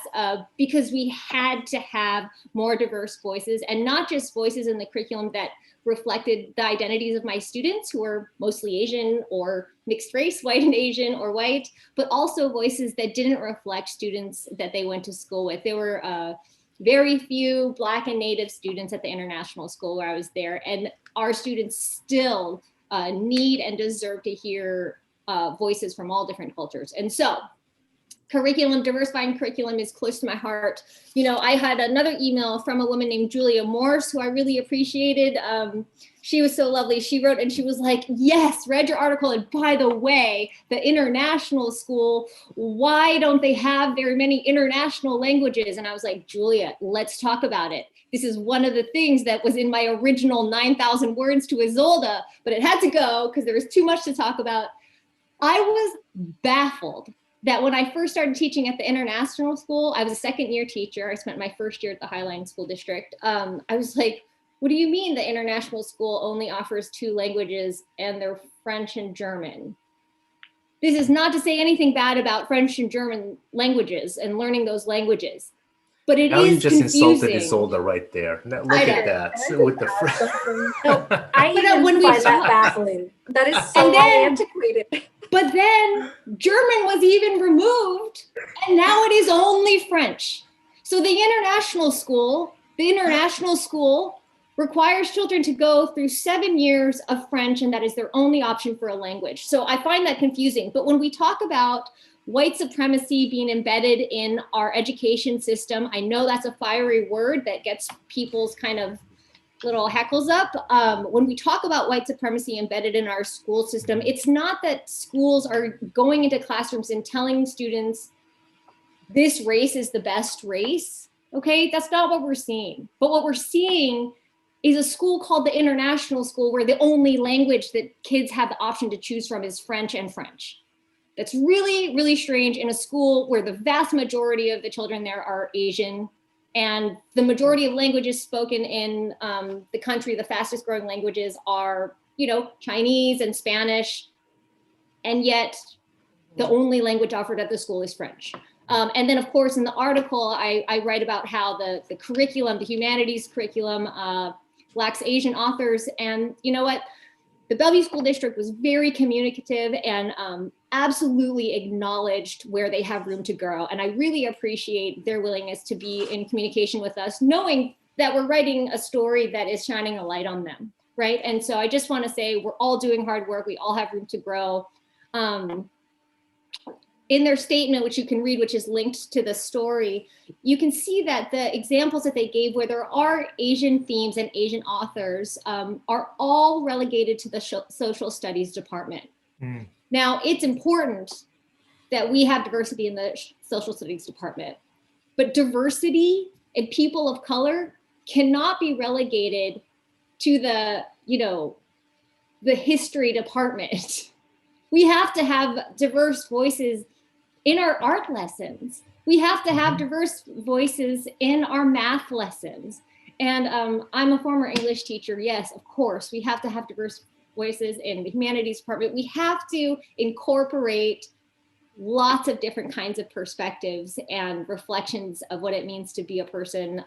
because we had to have more diverse voices, and not just voices in the curriculum that reflected the identities of my students who were mostly Asian or mixed race, white and Asian or white, but also voices that didn't reflect students that they went to school with. There were very few Black and Native students at the international school where I was there, and our students still need and deserve to hear voices from all different cultures. And so curriculum, diversifying curriculum is close to my heart. You know, I had another email from a woman named Julia Morse, who I really appreciated. She was so lovely. She wrote and she was like, yes, read your article. And by the way, the international school, why don't they have very many international languages? And I was like, Julia, let's talk about it. This is one of the things that was in my original 9,000 words to Isolde, but it had to go because there was too much to talk about. I was baffled that when I first started teaching at the international school, I was a second-year teacher. I spent my first year at the Highline School District. I was like, what do you mean the international school only offers 2 languages and they're French and German? This is not to say anything bad about French and German languages and learning those languages, but it is confusing. You just insulted Isolde right there. Now, look at that with the French. I even find that baffling. That is so antiquated. But then German was even removed, and now it is only French. So the international school requires children to go through 7 years of French, and that is their only option for a language. So I find that confusing. But when we talk about white supremacy being embedded in our education system, I know that's a fiery word that gets people's kind of little heckles up. When we talk about white supremacy embedded in our school system, it's not that schools are going into classrooms and telling students this race is the best race. Okay, that's not what we're seeing. But what we're seeing is a school called the international school where the only language that kids have the option to choose from is French and French. That's really, really strange in a school where the vast majority of the children there are Asian, and the majority of languages spoken in the country, the fastest growing languages are, you know, Chinese and Spanish. And yet the only language offered at the school is French. And then of course, in the article, I write about how the curriculum, the humanities curriculum lacks Asian authors. And you know what? The Bellevue School District was very communicative and absolutely acknowledged where they have room to grow. And I really appreciate their willingness to be in communication with us, knowing that we're writing a story that is shining a light on them, right? And so I just want to say we're all doing hard work. We all have room to grow. In their statement, which you can read, which is linked to the story, you can see that the examples that they gave where there are Asian themes and Asian authors are all relegated to the social studies department. Mm. Now, it's important that we have diversity in the social studies department, but diversity and people of color cannot be relegated to the, the history department. We have to have diverse voices in our art lessons. We have to have diverse voices in our math lessons. And I'm a former English teacher. Yes, of course, we have to have diverse voices in the humanities department. We have to incorporate lots of different kinds of perspectives and reflections of what it means to be a person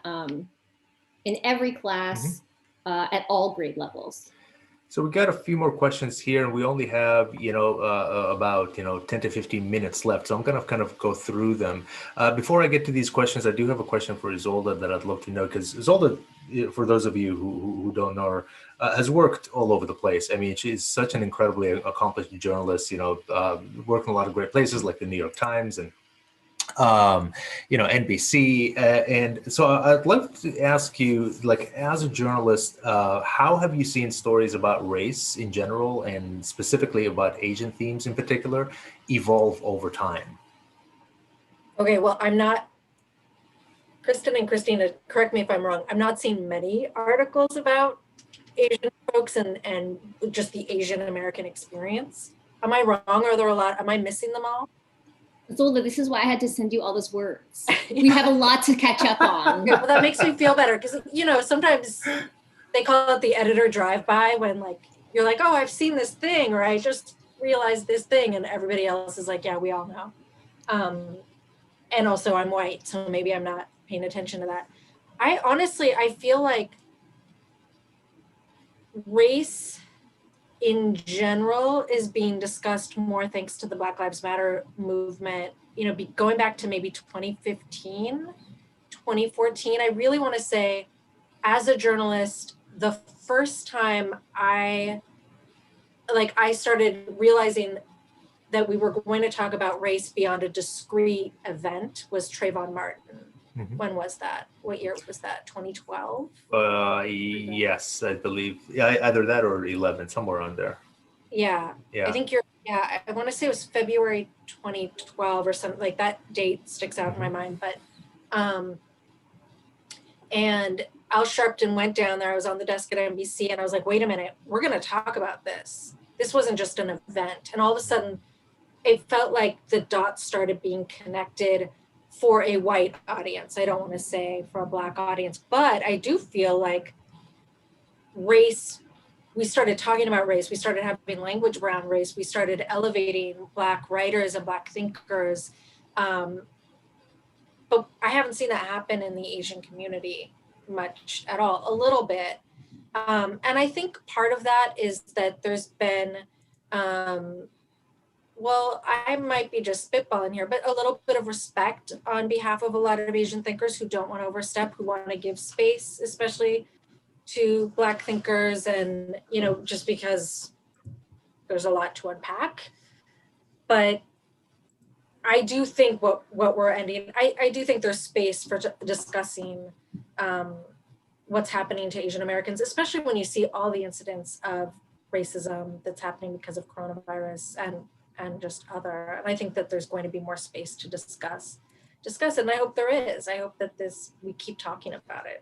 in every class at all grade levels. So we got a few more questions here, and we only have, about 10 to 15 minutes left. So I'm going to kind of go through them. Before I get to these questions, I do have a question for Isolde that I'd love to know, because Isolde, for those of you who don't know her, has worked all over the place. I mean, she's such an incredibly accomplished journalist, worked in a lot of great places like the New York Times and NBC. And so I'd love to ask you, like, as a journalist, how have you seen stories about race in general and specifically about Asian themes in particular evolve over time? Okay, well, I'm not, Kristin and Christina, correct me if I'm wrong, I'm not seeing many articles about Asian folks and just the Asian American experience. Am I wrong? Are there a lot? Am I missing them all? Zola, this is why I had to send you all those words. We have a lot to catch up on. Okay, well, that makes me feel better because, sometimes they call it the editor drive-by when you're like, oh, I've seen this thing, or I just realized this thing, and everybody else is like, yeah, we all know. And also I'm white, so maybe I'm not paying attention to that. I feel like race in general is being discussed more thanks to the Black Lives Matter movement, going back to maybe 2015, 2014. I really want to say, as a journalist, the first time I started realizing that we were going to talk about race beyond a discrete event was Trayvon Martin. Mm-hmm. When was that? What year was that? 2012? Yes, I believe. Yeah, either that or 11, somewhere on there. Yeah. I think I want to say it was February 2012 or something, like that date sticks out in my mind. But, and Al Sharpton went down there. I was on the desk at NBC and I was like, wait a minute, we're going to talk about this. This wasn't just an event. And all of a sudden it felt like the dots started being connected for a white audience. I don't want to say for a Black audience, but I do feel like race, we started talking about race, we started having language around race, we started elevating Black writers and Black thinkers. But I haven't seen that happen in the Asian community much at all, a little bit. And I think part of that is that there's been, well, I might be just spitballing here, but a little bit of respect on behalf of a lot of Asian thinkers who don't want to overstep, who want to give space, especially to Black thinkers, and, just because there's a lot to unpack. But I do think what we're ending, I do think there's space for discussing what's happening to Asian Americans, especially when you see all the incidents of racism that's happening because of coronavirus and just other. And I think that there's going to be more space to discuss it. And I hope there is. I hope that we keep talking about it.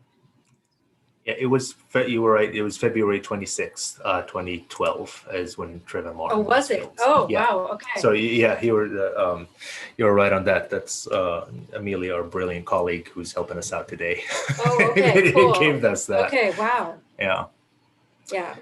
Yeah, you were right. It was February 26th, 2012 is when Trayvon Martin. Oh, was it? Oh, yeah. Wow. Okay. So yeah, you were right on that. That's Amelia, our brilliant colleague, who's helping us out today. Oh, okay. Cool. Gave us that. Okay. Wow. Yeah. Yeah.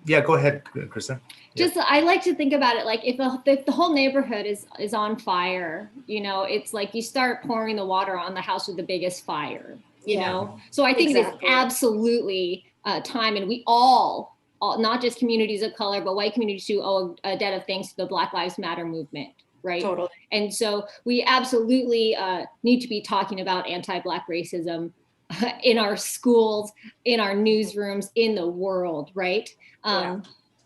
Yeah. Go ahead, Kristin. Just, I like to think about it like if the whole neighborhood is on fire, it's like you start pouring the water on the house with the biggest fire, you know? So I think it is absolutely time, and we all not just communities of color, but white communities too, owe a debt of thanks to the Black Lives Matter movement, right? Totally. And so we absolutely need to be talking about anti-Black racism in our schools, in our newsrooms, in the world, right?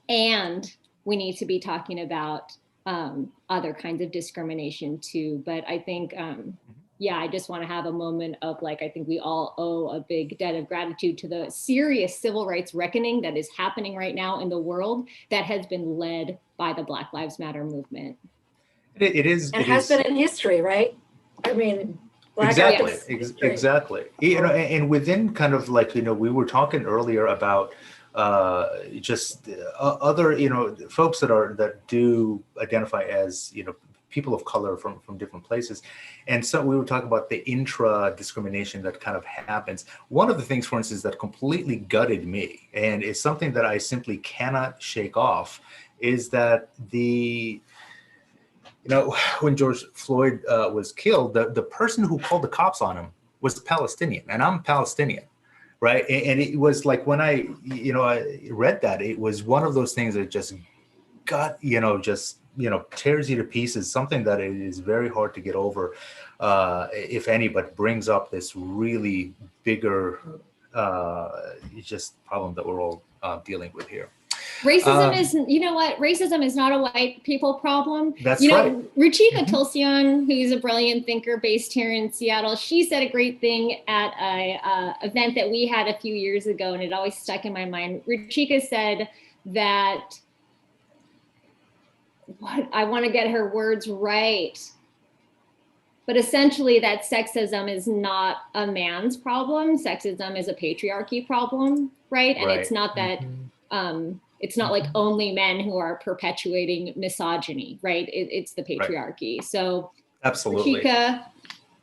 And we need to be talking about other kinds of discrimination too. But I think, I just want to have a moment of like, I think we all owe a big debt of gratitude to the serious civil rights reckoning that is happening right now in the world that has been led by the Black Lives Matter movement. It is. And has been in history, right? I mean, Exactly. You know, and within kind of like, you know, we were talking earlier about just other, you know, folks that do identify as, you know, people of color from different places. And so we were talking about the intra discrimination that kind of happens. One of the things, for instance, that completely gutted me, and is something that I simply cannot shake off, is that you know, when George Floyd was killed, the person who called the cops on him was Palestinian, and I'm Palestinian, right? And it was like when I read that, it was one of those things that just got, tears you to pieces, something that it is very hard to get over, if any, but brings up this really bigger just problem that we're all dealing with here. Racism is, you know what? Racism is not a white people problem. That's right. Ruchika Tulsion, who's a brilliant thinker based here in Seattle, she said a great thing at a event that we had a few years ago, and it always stuck in my mind. Ruchika said that, I want to get her words right, but essentially that sexism is not a man's problem. Sexism is a patriarchy problem, right? And it's not that, it's not like only men who are perpetuating misogyny, right? It's the patriarchy. Right. So absolutely.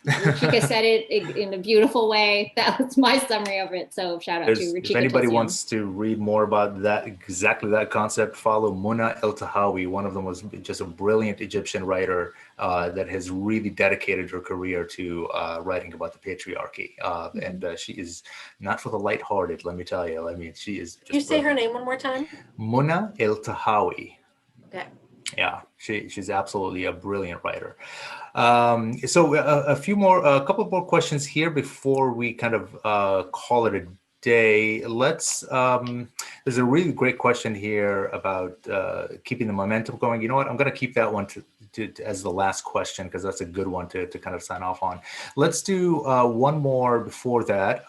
Ruchika said it in a beautiful way. That was my summary of it. So shout out to Ruchika. If anybody wants to read more about that, exactly that concept, follow Muna El-Tahawi. One of them was just a brilliant Egyptian writer that has really dedicated her career to writing about the patriarchy. And she is not for the lighthearted, let me tell you. I mean, she is just Can you say her name one more time? Muna El-Tahawi. Okay. Yeah, she's absolutely a brilliant writer. So a couple more questions here before we kind of call it a day. Let's, there's a really great question here about keeping the momentum going. You know what, I'm going to keep that one as the last question, because that's a good one to kind of sign off on. Let's do one more before that.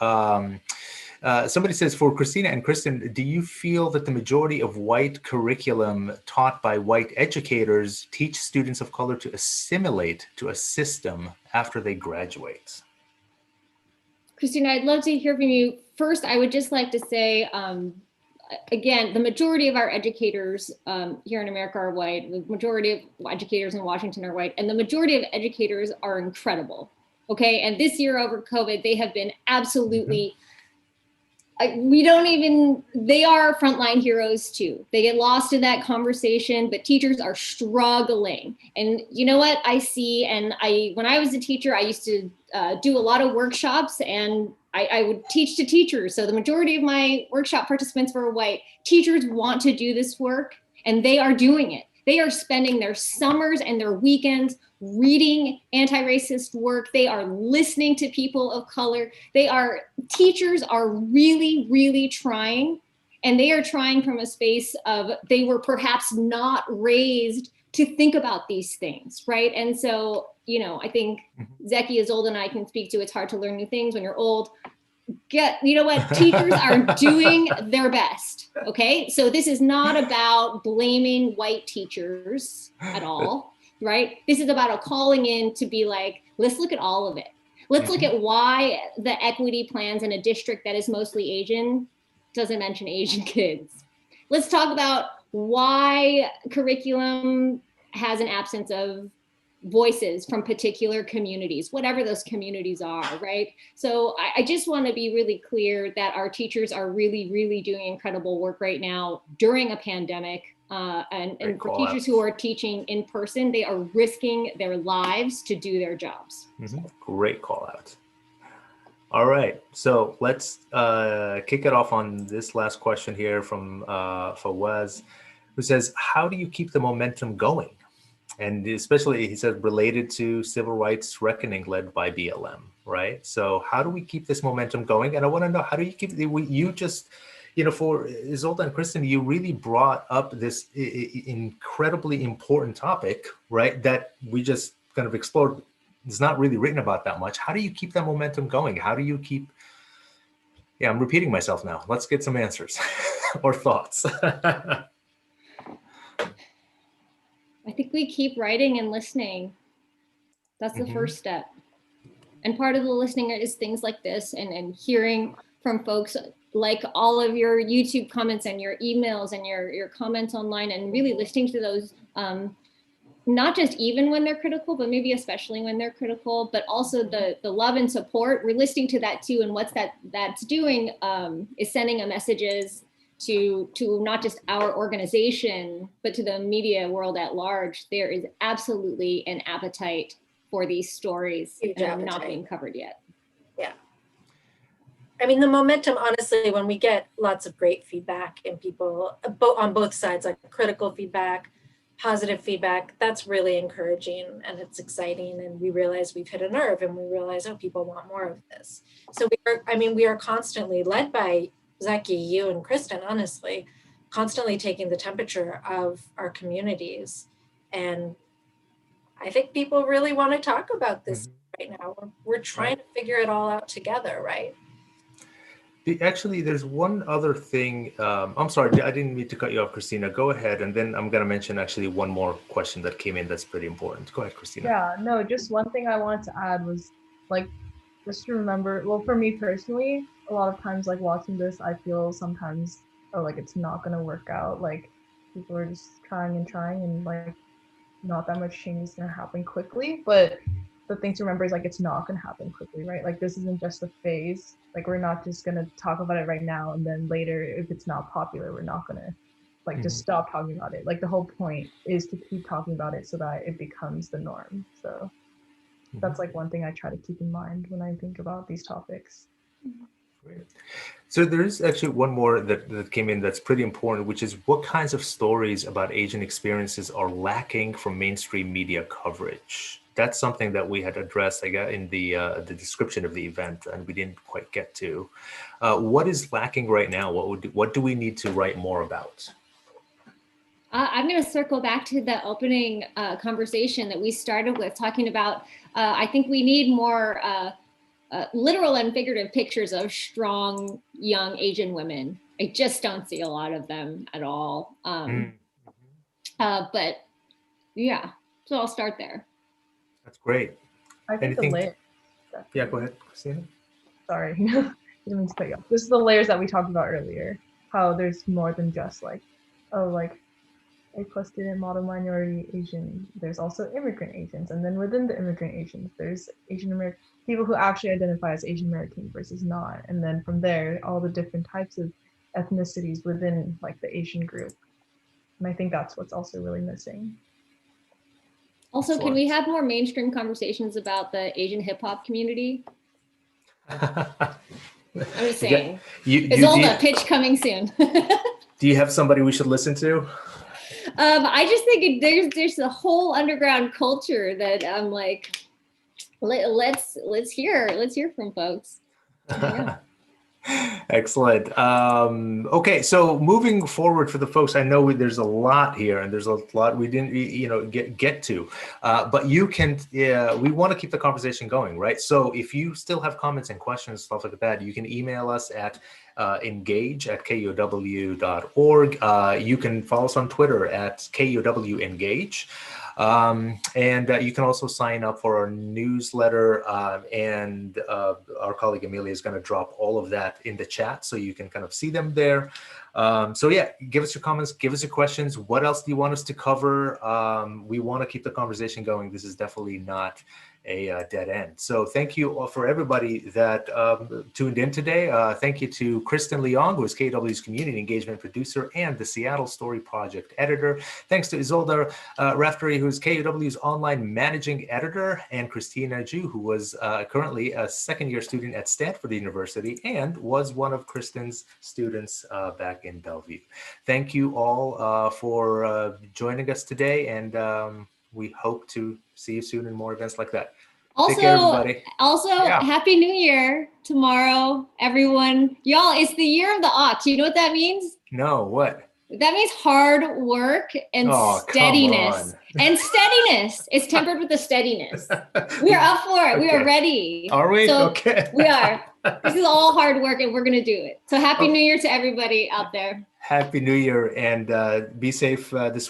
Somebody says, for Christina and Kristin, do you feel that the majority of white curriculum taught by white educators teach students of color to assimilate to a system after they graduate? Christina, I'd love to hear from you. First, I would just like to say, again, the majority of our educators here in America are white. The majority of educators in Washington are white, and the majority of educators are incredible. Okay, and this year over COVID, they have been absolutely they are frontline heroes too. They get lost in that conversation, but teachers are struggling. And you know what I see, and when I was a teacher, I used to do a lot of workshops, and I would teach to teachers. So the majority of my workshop participants were white. Teachers want to do this work, and they are doing it. They are spending their summers and their weekends reading anti-racist work. They are listening to people of color. Teachers are really, really trying, and they are trying from a space of, they were perhaps not raised to think about these things, right? And so, I think Zeki is old and I can speak to, it's hard to learn new things when you're old. You know what? Teachers are doing their best, okay? So this is not about blaming white teachers at all, right? This is about a calling in to be like, let's look at all of it. Let's look at why the equity plans in a district that is mostly Asian doesn't mention Asian kids. Let's talk about why curriculum has an absence of voices from particular communities, whatever those communities are, right? So I just want to be really clear that our teachers are really, really doing incredible work right now during a pandemic. And for teachers who are teaching in person, they are risking their lives to do their jobs. Great call out. All right, so let's kick it off on this last question here from Fawaz, who says, how do you keep the momentum going? And especially, he said, related to civil rights reckoning led by BLM, right? So how do we keep this momentum going? And I want to know, how do you keep, you just, for Isolde and Kristin, you really brought up this incredibly important topic, right? That we just kind of explored. It's not really written about that much. How do you keep that momentum going? How do you keep, I'm repeating myself now. Let's get some answers or thoughts. I think we keep writing and listening. That's the first step. And part of the listening is things like this and hearing from folks, like all of your YouTube comments and your emails and your comments online, and really listening to those, not just even when they're critical, but maybe especially when they're critical, but also the love and support. We're listening to that too. And what's that's doing is sending a messages to not just our organization, but to the media world at large. There is absolutely an appetite for these stories not being covered yet. Yeah. I mean, the momentum, honestly, when we get lots of great feedback and people on both sides, like critical feedback, positive feedback, that's really encouraging and it's exciting. And we realize we've hit a nerve and we realize, oh, people want more of this. So we are constantly led by Zeki, you and Kristin, honestly, constantly taking the temperature of our communities. And I think people really want to talk about this right now. We're trying to figure it all out together, right? Actually, there's one other thing. I'm sorry, I didn't mean to cut you off, Christina. Go ahead, and then I'm going to mention actually one more question that came in that's pretty important. Go ahead, Christina. Yeah, no, just one thing I wanted to add was, like, just to remember, well, for me personally, a lot of times, like, watching this, I feel sometimes, oh, like, it's not going to work out. Like, people are just trying, and, like, not that much change is going to happen quickly. But the thing to remember is, like, it's not going to happen quickly, right? Like, this isn't just a phase. Like, we're not just going to talk about it right now, and then later, if it's not popular, we're not going to, like, just stop talking about it. Like, the whole point is to keep talking about it so that it becomes the norm. So that's, like, one thing I try to keep in mind when I think about these topics. Great. So there is actually one more that came in that's pretty important, which is what kinds of stories about Asian experiences are lacking from mainstream media coverage? That's something that we had addressed, I guess, in the description of the event, and we didn't quite get to. What is lacking right now? What do we need to write more about? I'm going to circle back to the opening conversation that we started with, talking about, I think we need more literal and figurative pictures of strong, young Asian women. I just don't see a lot of them at all. But yeah, so I'll start there. That's great. I think the layers. Yeah, go ahead, Christina. Sorry, I didn't mean to cut you off. This is the layers that we talked about earlier. How there's more than just like, oh, like A+ student, model minority Asian. There's also immigrant Asians, and then within the immigrant Asians, there's Asian American people who actually identify as Asian American versus not, and then from there, all the different types of ethnicities within like the Asian group. And I think that's what's also really missing. Also, can we have more mainstream conversations about the Asian hip hop community? I'm just saying. Isolde, pitch coming soon. Do you have somebody we should listen to? I just think there's a whole underground culture that I'm like, let's hear from folks. Yeah. Excellent. Okay, so moving forward for the folks, I know there's a lot here, and there's a lot we didn't, get to, but you can. We want to keep the conversation going, right? So if you still have comments and questions, stuff like that, you can email us at engage@kuow.org. You can follow us on Twitter at KUOW and you can also sign up for our newsletter, and our colleague Amelia is going to drop all of that in the chat so you can kind of see them there. So yeah, give us your comments, give us your questions. What else do you want us to cover? We want to keep the conversation going. This is definitely not a dead end. So thank you all for everybody that tuned in today. Thank you to Kristin Leong, who is KUOW's community engagement producer and the Seattle Story Project editor. Thanks to Isolda Raftery, who is KUOW's online managing editor, and Christina Ju, who was currently a second-year student at Stanford University and was one of Kristin's students back in Bellevue. Thank you all for joining us today, and we hope to see you soon in more events like that. Take care, everybody. Happy New Year tomorrow, everyone. Y'all, it's the year of the ox. You know what that means? No, what? That means hard work and steadiness. And steadiness. It's tempered with the steadiness. We are up for it. Okay. We are ready. Are we? So okay. We are. This is all hard work and we're going to do it. So happy New Year to everybody out there. Happy New Year, and be safe this